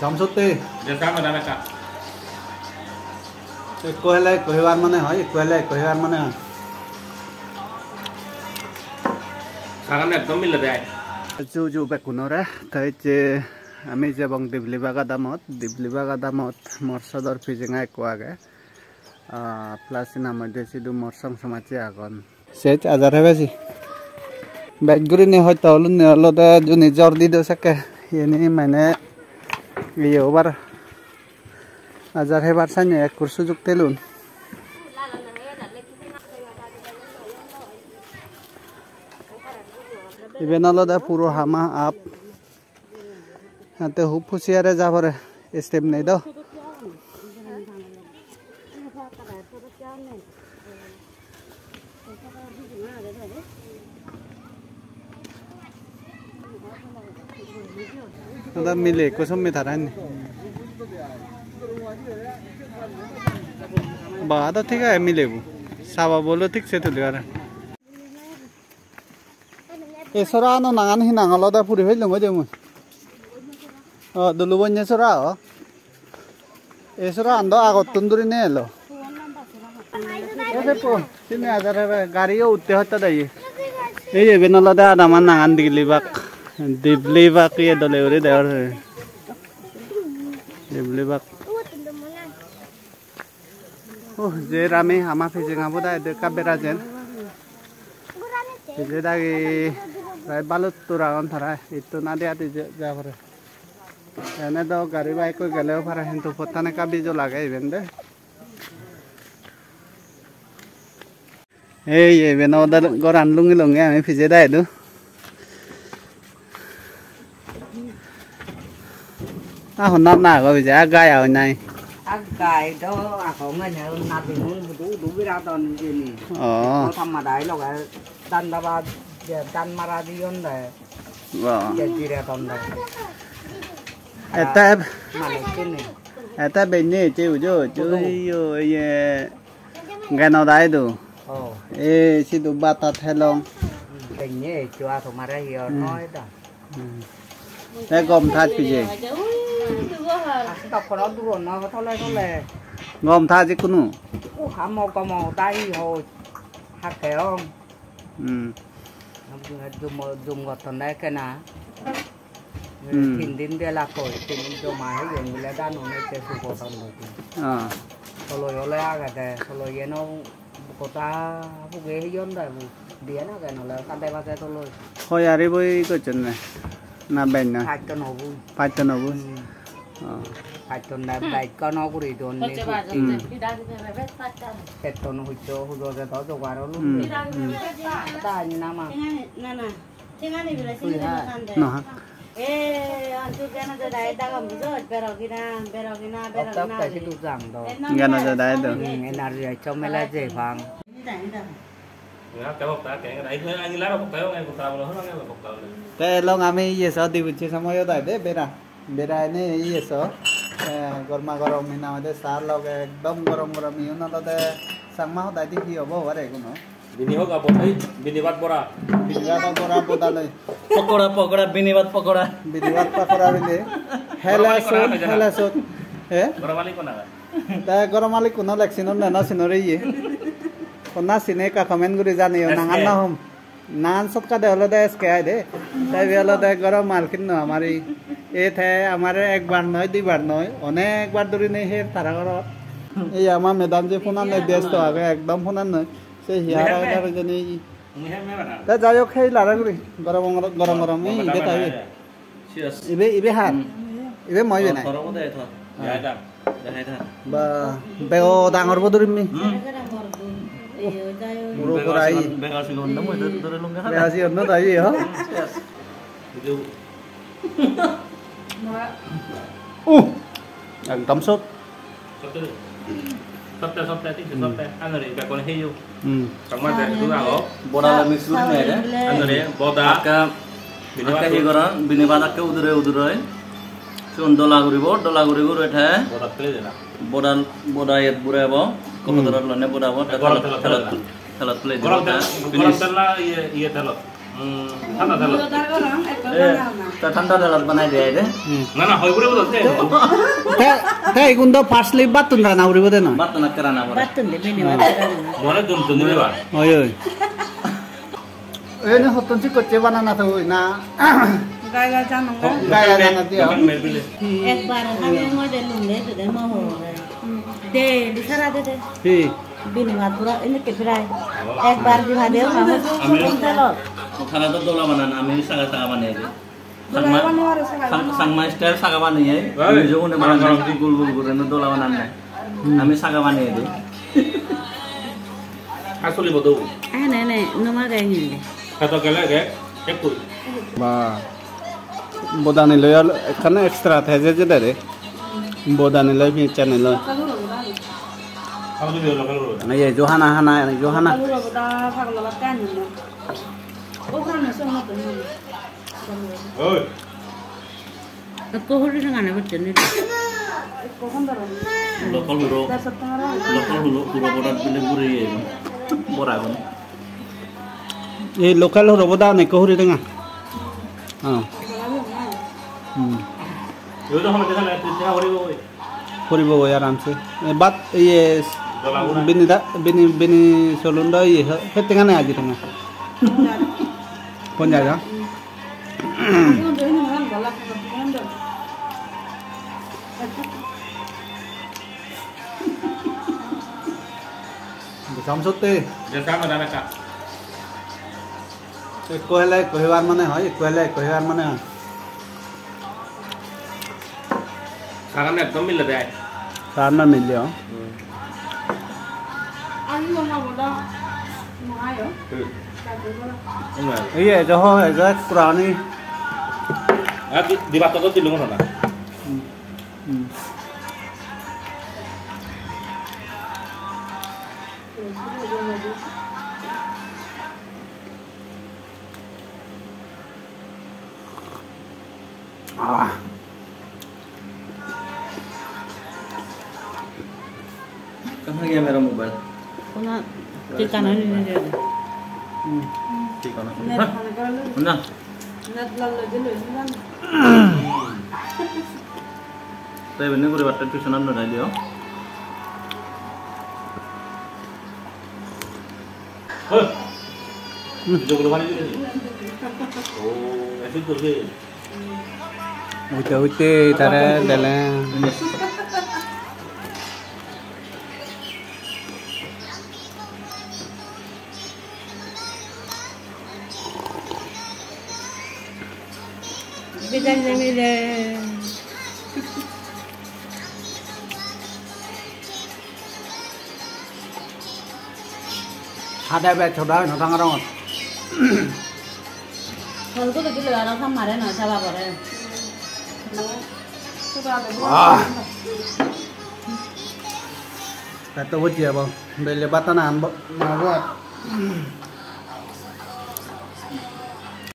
samsute kohelai kohibar mane hoy kohelai kohibar mane সারানে একদম মিলে দেয় জু বেকুনরে তাই যে আমি যে বং দিবলিবাগা দামত মরসদর ফিজিঙাই কোয়াগে প্লাসিনা মধ্যে সিধু মরসং সমাচি আগন সেচ আজার হেবেছি ব্যাগগুরি নি হয়তো হলো নি হলো দে জুনি জ্বর দি দে সাকে ইনি মানে ইয়ে ওবার আজার হেবার সাইনে এক কুরসু যুগ তেলুন ইভেন হলো দে পুরো হামা আপ হাতে হুপ ফুসিয়ারে যাবরে স্টেপ নেই দাও उधर मिले कुछ में था रहने बात तो ठीक है मिले वो सावा बोलो ठीक से तो दिया रहा ये सोरा नो नांगन ही नांगल होता पूरी है लोगों जो मुझे दलु बन्ने सोरा हो ये सोरा अंदर आगो तंदूरी नहीं लो ये तो सिने आजार है गाड़ी यो उत्ते होता दाई ये बेनला दा दामान नांगन दिबलिबाक ये डलेवरी देवर दिबलिबाक ओह जे रामे हामा फिजिंग आबो दा दे काबेरा जेन जे दागी राय बालुत तुरागन थारा इतो ना दे आते जा फरे एने दो गाड़ी बाइक को गेले फरे हिंतु पताने का बीजो लागे इवेन दे ए ये बेनो दा गोरान लुंगी लुंगी हमें फिजे दा दु honat na có bây giờ gai ở này gai đó không nghe nhớ nát thì đủ cái ra toàn gì nè thăm mà đấy là cái tan ra ba tan mà ra đi on đấy cái gì ra toàn đấy eta mà này cái này eta bên này chịu chứ chứ cái nào đấy đủ ê chỉ đủ ba tát hay long cái này chua thôi mà ra hiểu nói đó cái gom thắt cái gì đọc nó đủ nó thôi lẹ gom thắt chứ cũng hả màu tay hồi hạt kéo dùng ngọt thằng đấy cái nào thìn đến đây là cội thìn cho máy dùng người ta nó này chơi phụ thằng rồi thôi rồi cái thôi nó cô ta phụ ghế hiên đấy điên á cái nó là căn tay ba cái thôi thôi à đi với cái chuyện này na bên này phải cho nó vui phải cho nó đại con nó cũng đi tuần đi cái tuần hồi cho hồi rồi cái đó cho qua đó luôn ta như nào mà nó anh chú cái nóจะได้ตากับมือเบรอกินาตบแต่ที่ดูจังดอก cái nóจะได้được cái nào rồi cho mấy lá dễ vàng cái bọc ta cái đấy anh lá bọc táo anh bọc táo nó hết bọc táo cái long ami ये सब दिवची समय होता है बेरा ने ये सब गरमा गरम महीना में सार लोग एकदम गरम ये ना तो संगमा होता है कि हो वो वाले कुनो बिनी होगा बोलाई बिनीबात बोरा बोला ले पकोड़ा बिनीबात पकोड़ा बिले हेला सोत है गरम वाली कुनो लेक्सिनो ना सिनोरे ये कोना सिने का कमेंट गुरी जाने हो नांगन ना हम नान सब का दे हलो दे इसके आए दे तब ये हलो दे गरम मालकिन ना हमारी ये थे हमारे एक बार नॉय दी बार नॉय उन्हें एक बार दूरी नहीं है तारा करो ये हमारे मैदान जे पुना नहीं व्यस्त हो गए एकदम पुना नहीं से हियारा इधर जनी तो जायो खेल लारा गुरी गरम नहीं इबे ताई इबे हाथ इबे मॉय भी नहीं बा बेगो डांगर बदुरी में Muro kurai. Bekasi gondam itu dari lungga. Bekasi gondam tadi ya. Itu. एकदम sốt. Sốt tí sốt ăn rồi cả con heo. Cảm ơn thầy tôi bảo. Boda là mix luôn này đấy. Ăn rồi đấy, boda. Akka hi kora binibada akka udure. Sun dola guri ethe. Boda play dena. Boda yet burebo. Komodoro lone boda bo. Telat play. Goral tela ye telat. ঠান্ডা ঠান্ডা তা ঠান্ডা দালাত বানাই দেয় রে না না হয় করে বলতে তাই গুন্দ ফার্স্টলি বাতুন রানা উড়িব দে না বাত না করানা বড় বলে দুন দুন দিবা ওই ওই এনে হতনছি করতে বানানা তো ওই না গায়গা জানো গায়া জানা দিও একবার আমি মজা লুঙ্গে তো দে মহ দে দিছারা দে দে কি বিনিময় পুরা এনে কে ফিরাই একবার দিবা দেও আমি চলো খানা তো দোলা বানান আমি সাগা সাগা বানিয়ে দিই সাংমা স্টাইল সাগা বানিয়ে নিজেও বানান গুল গুল করে দোলা বানান না আমি সাগা বানিয়ে দিই আসলে বদু নে নে nomor গায় নিলে কত গেলে গে একটু বা বোদানি লয় এখানে এক্সট্রা থাকে যে রে বোদানি লয় কি চ্যানেল লয় আমি দিও লোকাল রোড এই জোহানা হানা জোহানা ওই কোহরি না বচ্চন নি লোকাল হলো পুরো বড় দিলে পুরো বড় আগুন এই লোকাল হলো বোদা নে কোহরি দেঙা হ্যাঁ yo তো हम देखा ना হরিব ওই করিব ওই আরামসে বাত ইয়ে বিনি সলুন্ডা ইয়ে হেতে গানে আজি তুমি কোন জায়গা সমসতে যেটা আমরা দেখা কইলে কইবার মানে হয় কইলে কইবার মানে হয় সাগান একদম মিলে দেয় সারনা মিল যাও ये जो है जो पुरानी दिवा तो दिलुंग ना कहाँ गया मेरा मोबाइल कोना ठिकाना नहीं दे ठीक है ना तो ये बन्ने पूरे बात ट्यूशन आना डाल दियो जो ग्लोबल ओ ऐसे तो के होते तारे दले bidan jamile ada be choda no tangarong holko to dile ara tham mare na chaba pore ta to bujia ba bele batana an ba